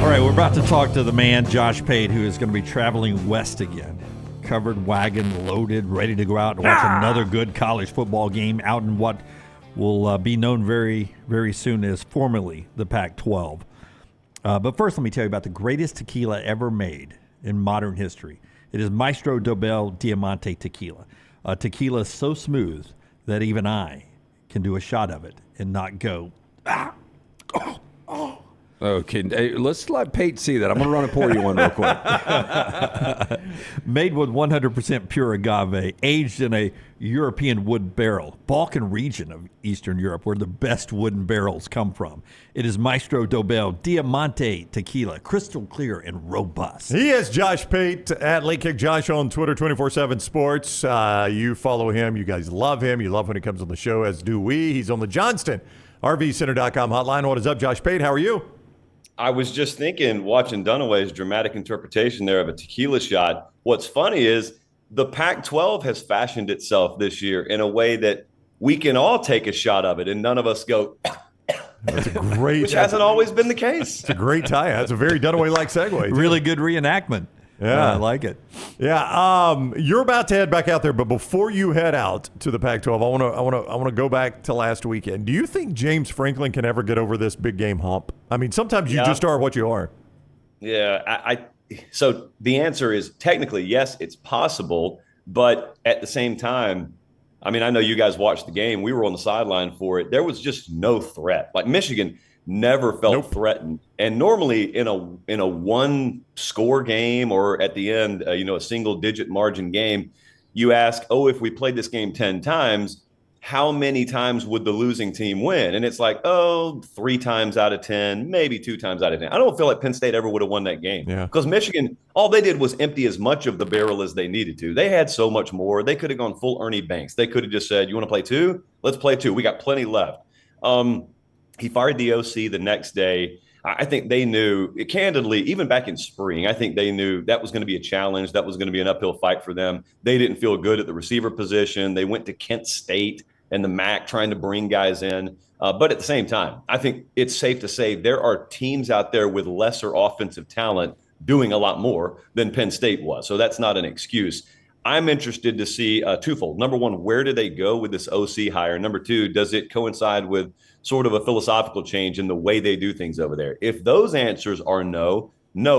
All right, we're about to talk to the man, Josh Pate, who is going to be traveling west again. Covered wagon, loaded, ready to go out and watch another good college football game out in what will be known very, very soon as formerly the Pac-12. But first, let me tell you about the greatest tequila ever made in modern history. It is Maestro Dobel Diamante Tequila. Tequila is so smooth that even I can do a shot of it and not go, Okay, hey, let's let Pate see that. I'm going to run and pour you one real quick. Made with 100% pure agave, aged in a European wood barrel, Balkan region of Eastern Europe, where the best wooden barrels come from. It is Maestro Dobel Diamante Tequila, crystal clear and robust. He is Josh Pate at Late Kick Josh on Twitter, 24/7 Sports. You follow him. You guys love him. You love when he comes on the show, as do we. He's on the Johnston RVCenter.com hotline. What is up, Josh Pate? How are you? I was just thinking, watching Dunaway's dramatic interpretation there of a tequila shot. What's funny is the Pac-12 has fashioned itself this year in a way that we can all take a shot of it, and none of us go. That's a great. Which hasn't always been the case. It's a great tie. That's a very Dunaway-like segue. Really good reenactment. Yeah, I like it. Yeah, you're about to head back out there, but before you head out to the Pac-12, I want to go back to last weekend. Do you think James Franklin can ever get over this big game hump? I mean, sometimes you just are what you are. Yeah, so the answer is technically yes, it's possible, but at the same time, I mean, I know you guys watched the game. We were on the sideline for it. There was just no threat. Like Michigan never felt threatened. And normally in a one score game or at the end, a single digit margin game, you ask, if we played this game 10 times, how many times would the losing team win? And it's like, 3 times out of 10, maybe 2 times out of 10. I don't feel like Penn State ever would have won that game because Michigan, all they did was empty as much of the barrel as they needed to. They had so much more. They could have gone full Ernie Banks. They could have just said, you want to play 2? Let's play 2. We got plenty left. He fired the OC the next day. I think they knew, candidly, even back in spring, I think they knew that was going to be a challenge. That was going to be an uphill fight for them. They didn't feel good at the receiver position. They went to Kent State and the MAC trying to bring guys in. But at the same time, I think it's safe to say there are teams out there with lesser offensive talent doing a lot more than Penn State was. So that's not an excuse. I'm interested to see twofold. Number one, where do they go with this OC hire? Number two, does it coincide with sort of a philosophical change in the way they do things over there? If those answers are no,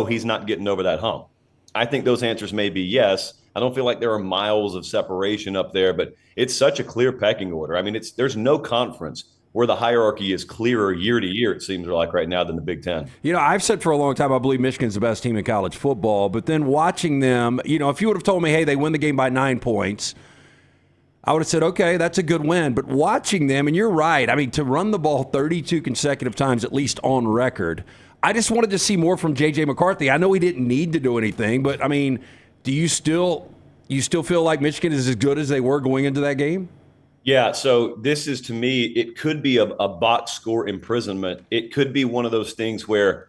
he's not getting over that hump. I think those answers may be yes. I don't feel like there are miles of separation up there, but it's such a clear pecking order. I mean, there's no conference where the hierarchy is clearer year to year, it seems like right now, than the Big Ten. I've said for a long time I believe Michigan's the best team in college football, but then watching them, if you would have told me, hey, they win the game by 9 points, I would have said, okay, that's a good win. But watching them, and you're right, I mean, to run the ball 32 consecutive times, at least on record, I just wanted to see more from J.J. McCarthy. I know he didn't need to do anything, but, I mean, do you still feel like Michigan is as good as they were going into that game? Yeah, so this is, to me, it could be a box score imprisonment. It could be one of those things where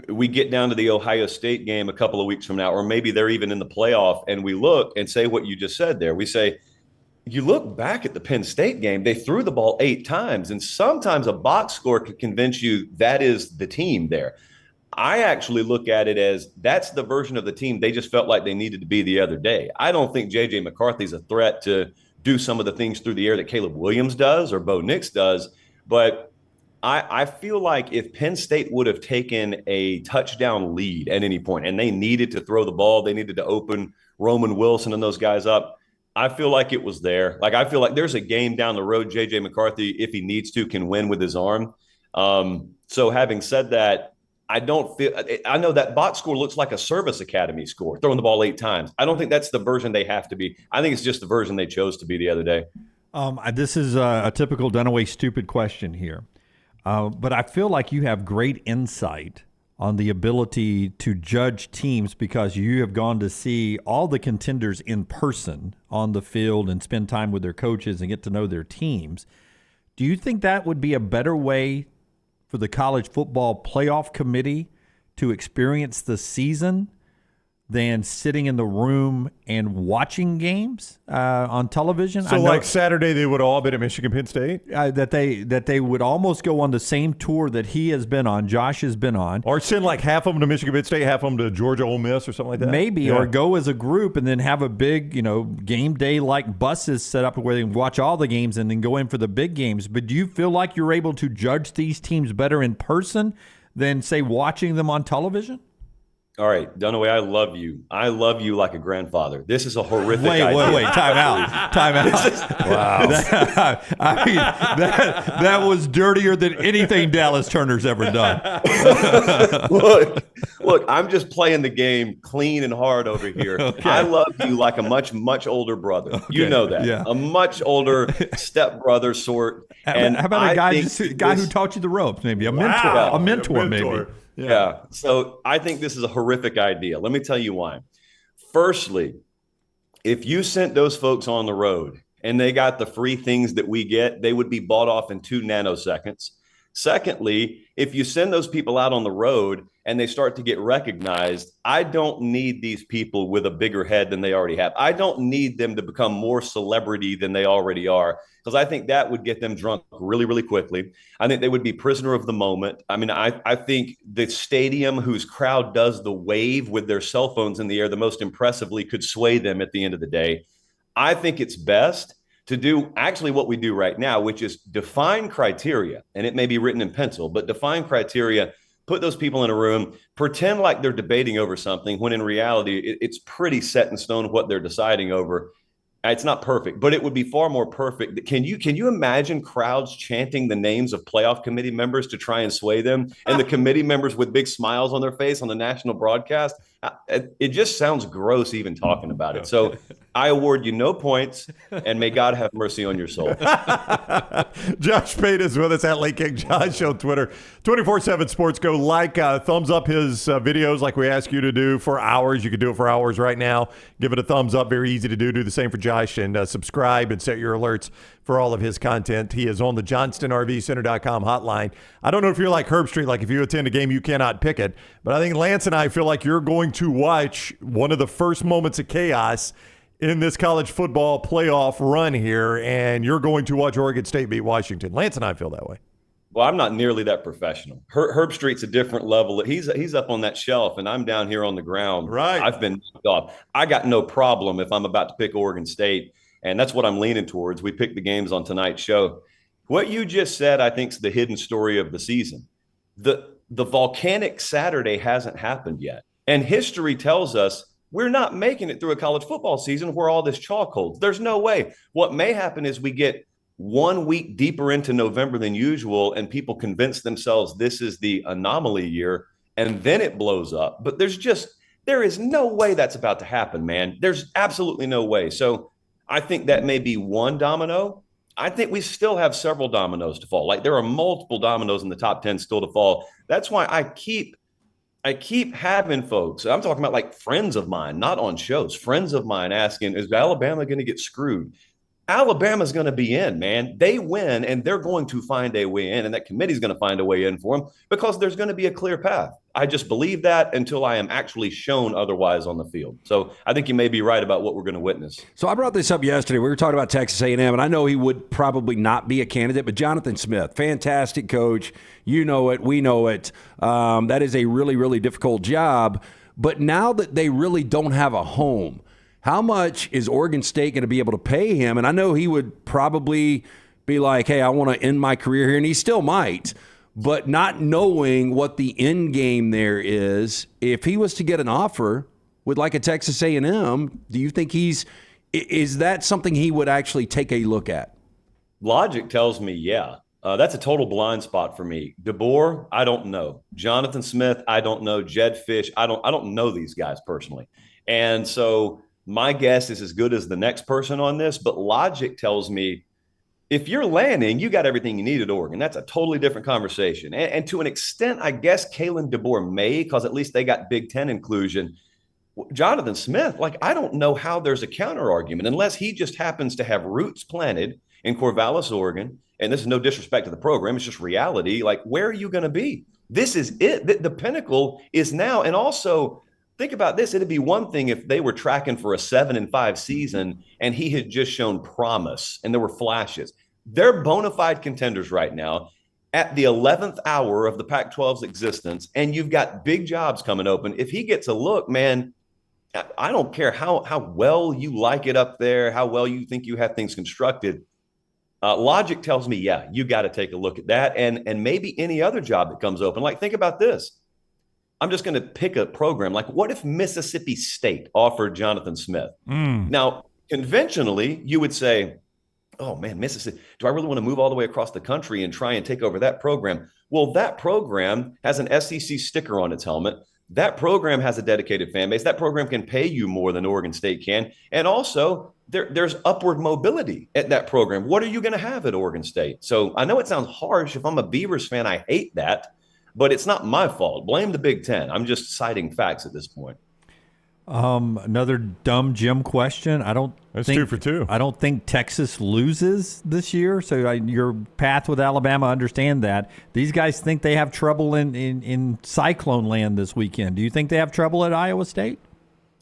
we get down to the Ohio State game a couple of weeks from now, or maybe they're even in the playoff, and we look and say what you just said there. We say, you look back at the Penn State game, they threw the ball 8 times, and sometimes a box score could convince you that is the team there. I actually look at it as that's the version of the team they just felt like they needed to be the other day. I don't think J.J. McCarthy's a threat to do some of the things through the air that Caleb Williams does or Bo Nix does, but I feel like if Penn State would have taken a touchdown lead at any point and they needed to throw the ball, they needed to open Roman Wilson and those guys up, I feel like it was there. Like, I feel like there's a game down the road J.J. McCarthy, if he needs to, can win with his arm. So having said that, I know that box score looks like a service academy score, throwing the ball 8 times. I don't think that's the version they have to be. I think it's just the version they chose to be the other day. This is a typical Dunaway stupid question here. But I feel like you have great insight on the ability to judge teams because you have gone to see all the contenders in person on the field and spend time with their coaches and get to know their teams. Do you think that would be a better way for the college football playoff committee to experience the season than sitting in the room and watching games on television. So, like Saturday, they would all been at Michigan Penn State? That they would almost go on the same tour that he has been on, Josh has been on. Or send like half of them to Michigan Penn State, half of them to Georgia Ole Miss or something like that? Maybe, or go as a group and then have a big, game day like buses set up where they can watch all the games and then go in for the big games. But do you feel like you're able to judge these teams better in person than, say, watching them on television? All right, Dunaway, I love you. I love you like a grandfather. This is a horrific idea. Wait, time out. Wow. I mean, that was dirtier than anything Dallas Turner's ever done. Look, I'm just playing the game clean and hard over here. Okay. I love you like a much, much older brother. Okay. You know that. Yeah. A much older stepbrother sort. And how about a guy who taught you the ropes, maybe? A mentor, maybe. Yeah. So I think this is a horrific idea. Let me tell you why. Firstly, if you sent those folks on the road and they got the free things that we get, they would be bought off in 2 nanoseconds. Secondly, if you send those people out on the road and they start to get recognized, I don't need these people with a bigger head than they already have. I don't need them to become more celebrity than they already are, because I think that would get them drunk really, really quickly. I think they would be prisoner of the moment. I mean, I think the stadium whose crowd does the wave with their cell phones in the air the most impressively could sway them at the end of the day. I think it's best to do actually what we do right now, which is define criteria, and it may be written in pencil, but define criteria, put those people in a room, pretend like they're debating over something, when in reality, it's pretty set in stone what they're deciding over. It's not perfect, but it would be far more perfect. Can you imagine crowds chanting the names of playoff committee members to try and sway them, and the committee members with big smiles on their face on the national broadcast? It just sounds gross even talking about it. So I award you no points, and may God have mercy on your soul. Josh Pate is with us at Late Kick Josh on Twitter. 24/7 Sports. Go thumbs up his videos like we ask you to do for hours. You can do it for hours right now. Give it a thumbs up. Very easy to do. Do the same for Josh, and subscribe and set your alerts for all of his content. He is on the JohnstonRVCenter.com hotline. I don't know if you're like Herb Street, like if you attend a game, you cannot pick it. But I think Lance and I feel like you're going to watch one of the first moments of chaos in this college football playoff run here, and you're going to watch Oregon State beat Washington. Lance and I feel that way. Well, I'm not nearly that professional. Herb Street's a different level. He's up on that shelf, and I'm down here on the ground. Right. I've been knocked off. I got no problem if I'm about to pick Oregon State, and that's what I'm leaning towards. We picked the games on tonight's show. What you just said, I think, is the hidden story of the season. The volcanic Saturday hasn't happened yet, and history tells us we're not making it through a college football season where all this chalk holds. There's no way. What may happen is we get 1 week deeper into November than usual, and people convince themselves this is the anomaly year, and then it blows up. But there is no way that's about to happen, man. There's absolutely no way. So I think that may be one domino. I think we still have several dominoes to fall. Like, there are multiple dominoes in the top 10 still to fall. That's why I keep having folks, I'm talking about like friends of mine, not on shows, friends of mine asking, is Alabama going to get screwed? Alabama's going to be in, man. They win, and they're going to find a way in, and that committee's going to find a way in for them, because there's going to be a clear path. I just believe that until I am actually shown otherwise on the field. So I think you may be right about what we're going to witness. So I brought this up yesterday. We were talking about Texas A&M, and I know he would probably not be a candidate, but Jonathan Smith, fantastic coach. You know it. We know it. That is a really, really difficult job. But now that they really don't have a home, how much is Oregon State going to be able to pay him? And I know he would probably be like, hey, I want to end my career here, and he still might. But not knowing what the end game there is, if he was to get an offer with like a Texas A&M, do you think is that something he would actually take a look at? Logic tells me, yeah. That's a total blind spot for me. DeBoer, I don't know. Jonathan Smith, I don't know. Jed Fish, I don't know these guys personally. And so my guess is as good as the next person on this, but logic tells me if you're landing, you got everything you need at Oregon. That's a totally different conversation. And to an extent, I guess Kalen DeBoer may, because at least they got Big Ten inclusion. Jonathan Smith, like, I don't know how there's a counter argument unless he just happens to have roots planted in Corvallis, Oregon. And this is no disrespect to the program. It's just reality. Like, where are you going to be? This is it. The pinnacle is now. And also, think about this. It'd be one thing if they were tracking for a 7-5 season and he had just shown promise and there were flashes. They're bona fide contenders right now at the 11th hour of the Pac-12's existence, and you've got big jobs coming open. If he gets a look, man, I don't care how well you like it up there, how well you think you have things constructed. Logic tells me, yeah, you got to take a look at that, and maybe any other job that comes open. Like, think about this. I'm just going to pick a program. Like, what if Mississippi State offered Jonathan Smith? Now, conventionally, you would say, oh, man, Mississippi, do I really want to move all the way across the country and try and take over that program? Well, that program has an SEC sticker on its helmet. That program has a dedicated fan base. That program can pay you more than Oregon State can. And also, there's upward mobility at that program. What are you going to have at Oregon State? So I know it sounds harsh. If I'm a Beavers fan, I hate that. But it's not my fault. Blame the Big Ten. I'm just citing facts at this point. Another dumb Jim question. That's 2 for 2. I don't think Texas loses this year. So your path with Alabama, I understand that. These guys think they have trouble in Cyclone Land this weekend. Do you think they have trouble at Iowa State?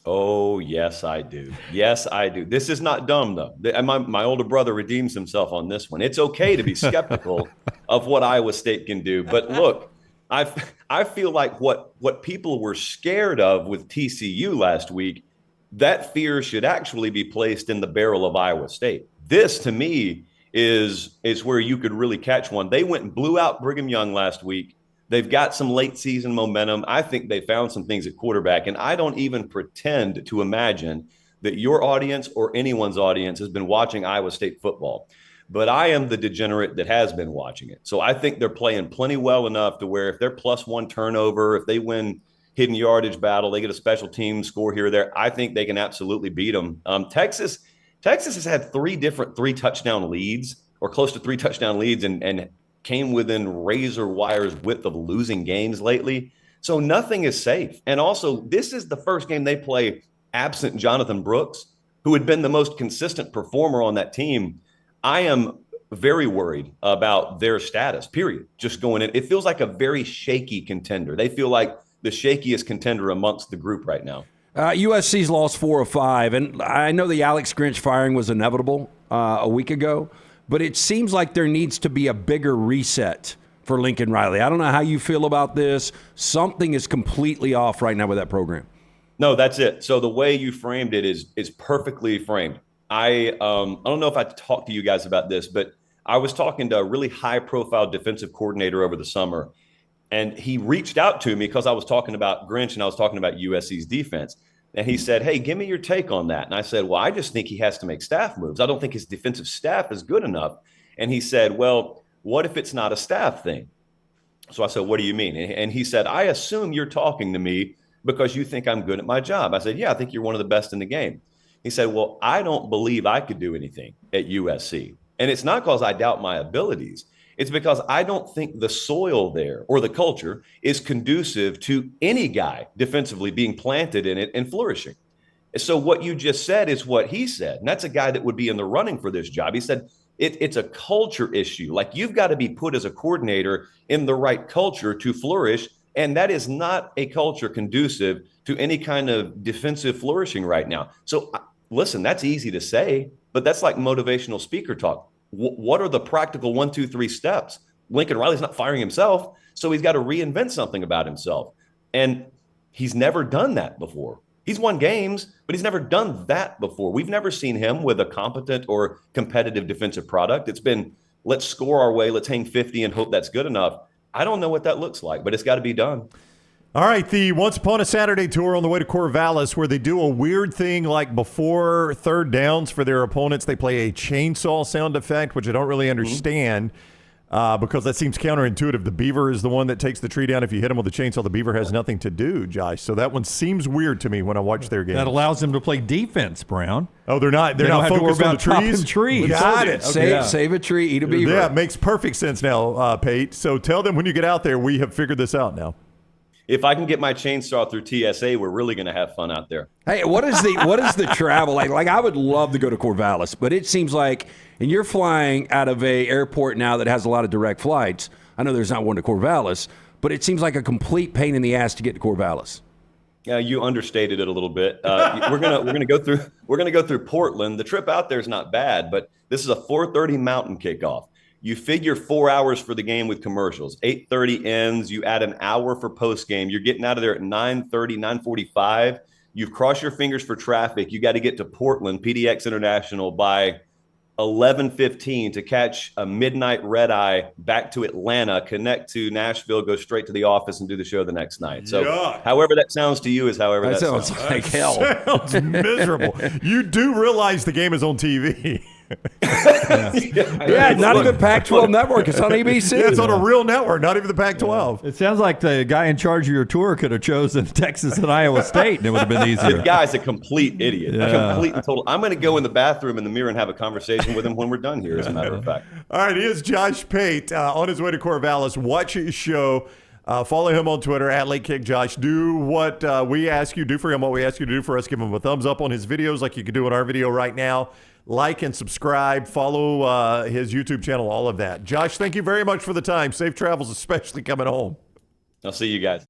Oh, yes, I do. Yes, I do. This is not dumb, though. My older brother redeems himself on this one. It's okay to be skeptical of what Iowa State can do. But look, I feel like what people were scared of with TCU last week, that fear should actually be placed in the barrel of Iowa State. This, to me, is where you could really catch one. They went and blew out Brigham Young last week. They've got some late season momentum. I think they found some things at quarterback, and I don't even pretend to imagine that your audience or anyone's audience has been watching Iowa State football. But I am the degenerate that has been watching it. So I think they're playing plenty well enough to where if they're plus 1 turnover, if they win hidden yardage battle, they get a special team score here or there, I think they can absolutely beat them. Texas has had 3 different 3-touchdown leads or close to 3 touchdown leads and came within razor wire's width of losing games lately. So nothing is safe. And also, this is the first game they play absent Jonathan Brooks, who had been the most consistent performer on that team. I am very worried about their status, period. Just going in. It feels like a very shaky contender. They feel like the shakiest contender amongst the group right now. USC's lost 4 of 5, and I know the Alex Grinch firing was inevitable a week ago, but it seems like there needs to be a bigger reset for Lincoln Riley. I don't know how you feel about this. Something is completely off right now with that program. No, that's it. So the way you framed it is perfectly framed. I don't know if I talked to you guys about this, but I was talking to a really high-profile defensive coordinator over the summer, and he reached out to me because I was talking about Grinch and I was talking about USC's defense. And he said, hey, give me your take on that. And I said, well, I just think he has to make staff moves. I don't think his defensive staff is good enough. And he said, well, what if it's not a staff thing? So I said, what do you mean? And he said, I assume you're talking to me because you think I'm good at my job. I said, yeah, I think you're one of the best in the game. He said, well, I don't believe I could do anything at USC. And it's not because I doubt my abilities. It's because I don't think the soil there or the culture is conducive to any guy defensively being planted in it and flourishing. So what you just said is what he said. And that's a guy that would be in the running for this job. He said, it's a culture issue. Like, you've got to be put as a coordinator in the right culture to flourish. And that is not a culture conducive to any kind of defensive flourishing right now. So listen, that's easy to say, but that's like motivational speaker talk. What are the practical 1, 2, 3 steps? Lincoln Riley's not firing himself, so he's got to reinvent something about himself. And he's never done that before. He's won games, but he's never done that before. We've never seen him with a competent or competitive defensive product. It's been, let's score our way, let's hang 50 and hope that's good enough. I don't know what that looks like, but it's got to be done. All right, the Once Upon a Saturday tour on the way to Corvallis, where they do a weird thing like before third downs for their opponents, they play a chainsaw sound effect, which I don't really understand because that seems counterintuitive. The beaver is the one that takes the tree down. If you hit him with a chainsaw, the beaver has nothing to do, Josh. So that one seems weird to me when I watch their games. That allows them to play defense, Brown. Oh, they're not don't focused on the trees? trees. Got it. Okay. Save a tree, eat a beaver. Yeah, it makes perfect sense now, Pate. So tell them when you get out there, we have figured this out now. If I can get my chainsaw through TSA, we're really going to have fun out there. Hey, what is the travel like? Like, I would love to go to Corvallis, but it seems like, and you're flying out of a airport now that has a lot of direct flights. I know there's not one to Corvallis, but it seems like a complete pain in the ass to get to Corvallis. Yeah, you understated it a little bit. We're gonna go through Portland. The trip out there is not bad, but this is a 4:30 Mountain kickoff. You figure 4 hours for the game with commercials. 8:30 ends. You add an hour for post game. You're getting out of there at 9:30, 9:45. You've crossed your fingers for traffic. You got to get to Portland, PDX International by 11:15 to catch a midnight red eye back to Atlanta, connect to Nashville, go straight to the office and do the show the next night. So however that sounds to you is however that sounds. Like hell. Sounds miserable. You do realize the game is on TV. Yeah, not even Pac-12 network. It's on ABC. Yeah, it's on a real network, not even the Pac-12. It sounds like the guy in charge of your tour could have chosen Texas and Iowa State, and it would have been easier. The guy's a complete idiot. A complete and total. I'm going to go in the bathroom in the mirror and have a conversation with him when we're done here, as a matter of fact. All right, here's Josh Pate on his way to Corvallis. Watch his show. Follow him on Twitter at LateKickJosh. Do what we ask you. Do for him what we ask you to do for us. Give him a thumbs up on his videos like you can do on our video right now. Like and subscribe. Follow his YouTube channel, all of that. Josh, thank you very much for the time. Safe travels, especially coming home. I'll see you guys.